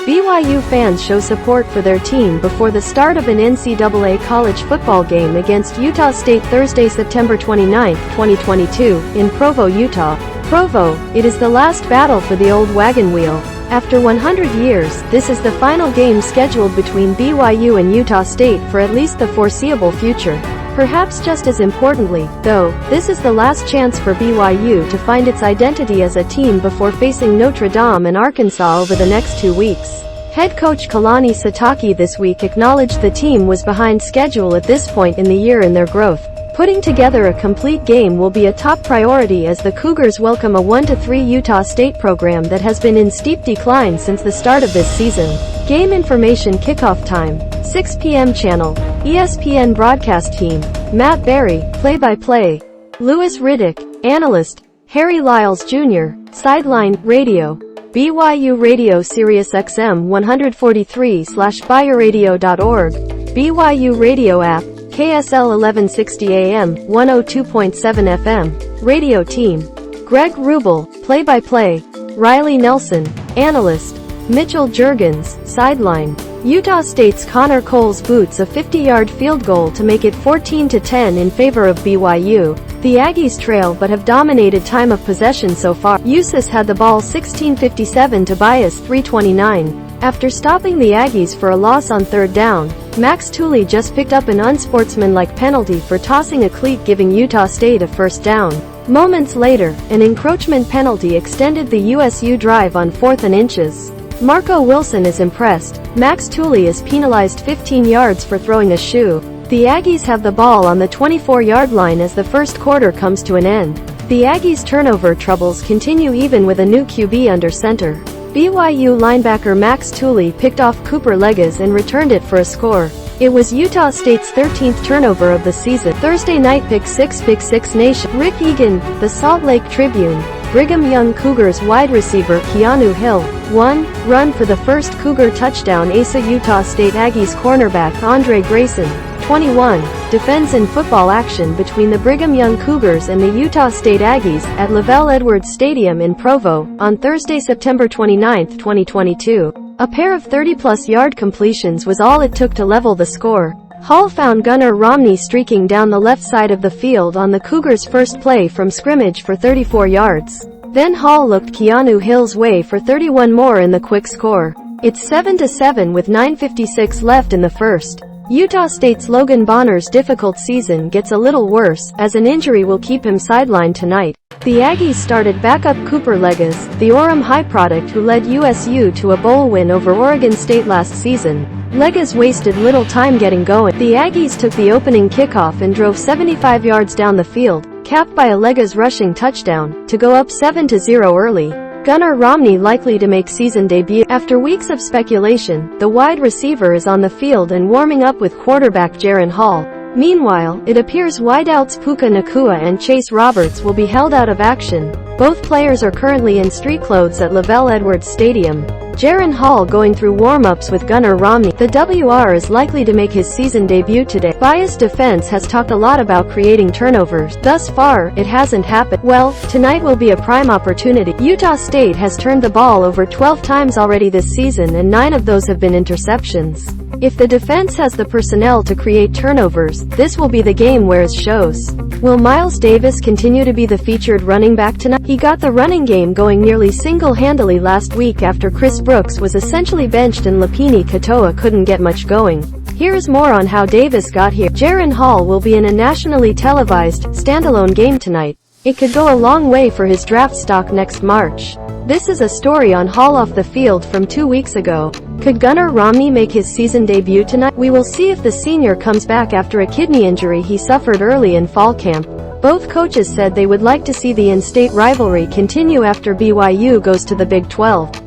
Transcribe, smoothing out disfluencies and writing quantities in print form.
BYU fans show support for their team before the start of an NCAA college football game against Utah State Thursday, September 29, 2022, in Provo, Utah. Provo, it is the last battle for the Old Wagon Wheel. After 100 years, this is the final game scheduled between BYU and Utah State for at least the foreseeable future. Perhaps just as importantly, though, this is the last chance for BYU to find its identity as a team before facing Notre Dame and Arkansas over the next 2 weeks. Head coach Kalani Sitake this week acknowledged the team was behind schedule at this point in the year in their growth. Putting together a complete game will be a top priority as the Cougars welcome a 1-3 Utah State program that has been in steep decline since the start of this season. Game information kickoff time, 6 p.m. channel, ESPN Broadcast team, Matt Berry, play-by-play, Louis Riddick, analyst, Harry Lyles Jr., sideline, radio, BYU Radio SiriusXM 143/BYUradio.org, BYU Radio App, KSL 1160 AM, 102.7 FM, radio team, Greg Rubel, play-by-play, Riley Nelson, analyst, Mitchell Juergens, sideline. Utah State's Connor Coles boots a 50-yard field goal to make it 14-10 in favor of BYU. The Aggies trail but have dominated time of possession so far. USIS had the ball 16:57 to BYU's 3:29. After stopping the Aggies for a loss on third down, Max Tooley just picked up an unsportsmanlike penalty for tossing a cleat, giving Utah State a first down. Moments later, an encroachment penalty extended the USU drive on 4th and inches. Marco Wilson is impressed. Max Tooley is penalized 15 yards for throwing a shoe. The Aggies have the ball on the 24-yard line as the first quarter comes to an end. The Aggies' turnover troubles continue even with a new QB under center. BYU linebacker Max Tooley picked off Cooper Legas and returned it for a score. It was Utah State's 13th turnover of the season. Thursday night Pick 6 Nation. Rick Egan, the Salt Lake Tribune. Brigham Young Cougars wide receiver Keanu Hill, 1, run for the first Cougar touchdown. Asa Utah State Aggies cornerback Andre Grayson, 21, defends in football action between the Brigham Young Cougars and the Utah State Aggies at LaVell Edwards Stadium in Provo on Thursday, September 29, 2022. A pair of 30-plus yard completions was all it took to level the score. Hall found Gunner Romney streaking down the left side of the field on the Cougars' first play from scrimmage for 34 yards. Then Hall looked Keanu Hill's way for 31 more in the quick score. It's 7-7 with 9:56 left in the first. Utah State's Logan Bonner's difficult season gets a little worse, as an injury will keep him sidelined tonight. The Aggies started backup Cooper Legas, the Orem High product who led USU to a bowl win over Oregon State last season. Legas wasted little time getting going. The Aggies took the opening kickoff and drove 75 yards down the field, capped by a Legas rushing touchdown, to go up 7-0 early. Gunner Romney likely to make season debut. After weeks of speculation, the wide receiver is on the field and warming up with quarterback Jaren Hall. Meanwhile, it appears wideouts Puka, Nacua and Chase Roberts will be held out of action. Both players are currently in street clothes at LaVell Edwards Stadium. Jaren Hall going through warm-ups with Gunner Romney. The WR is likely to make his season debut today. BYU's defense has talked a lot about creating turnovers. Thus far, it hasn't happened. Well, tonight will be a prime opportunity. Utah State has turned the ball over 12 times already this season and 9 of those have been interceptions. If the defense has the personnel to create turnovers, this will be the game where it shows. Will Miles Davis continue to be the featured running back tonight? He got the running game going nearly single-handedly last week after Chris Brooks was essentially benched and Lopini Katoa couldn't get much going. Here's more on how Davis got here. Jaren Hall will be in a nationally televised, standalone game tonight. It could go a long way for his draft stock next March. This is a story on Hall off the field from 2 weeks ago. Could Gunner Romney make his season debut tonight? We will see if the senior comes back after a kidney injury he suffered early in fall camp. Both coaches said they would like to see the in-state rivalry continue after BYU goes to the Big 12.